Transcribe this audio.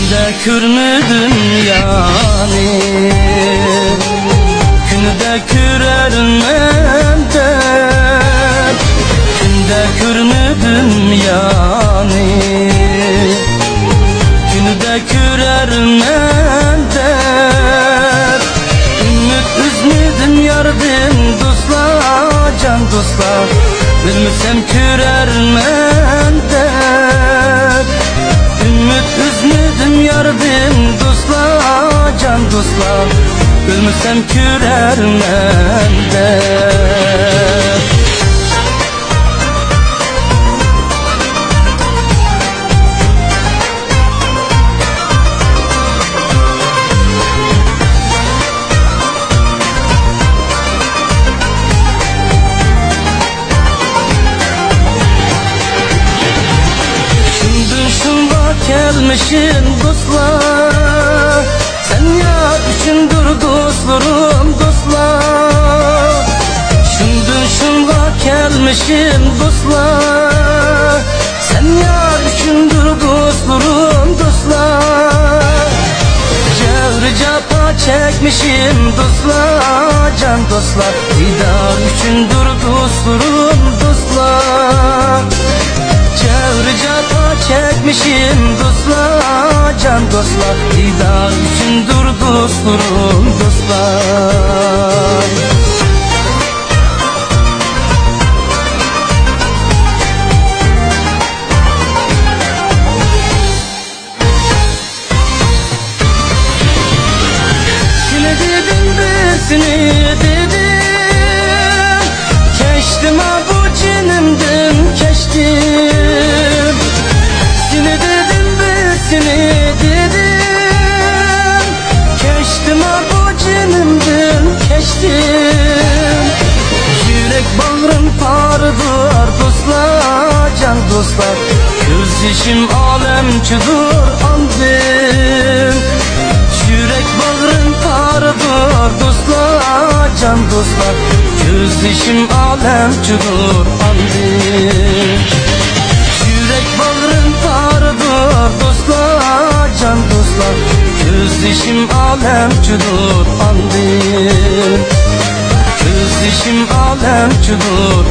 Günde kürmüdüm yani, günde kürermem de. Günde kürmüdüm yani, günde kürermem de. Ümit üzmedim yardım dostlar, can dostlar, bilmesem kürermem de. Ümit üzmedim yardım dostlar, can dostlar, bilmesem kürermem de. Gelmişim dostlar, sen yar üçündür dostlarım dostlar. Şunga gelmişim dostlar, sen yar üçündür dostlarım dostlar. Cevri capa çekmişim dostlar, can dostlar, didar üçündür dostlarım dostlar. Cevri capa çekmişim dostlar, can dostlar, didar üçündür dostlarım dostlar. Seni dedim birisini dedim, keçtim ha bu cinimden keçtim. Seni dedim birisini dedim, keçtim ha bu cinimden keçtim. Yürek bağrım parıdır dostlar, can dostlar, göz yaşım alemçidir andım. Yürek bağrım parıdır dostlar, can dostlar, göz yaşım alemçidir andım. Yürek bağrım parıdır dostlar, can dostlar, göz yaşım alemçidir andım. Göz yaşım alemçidir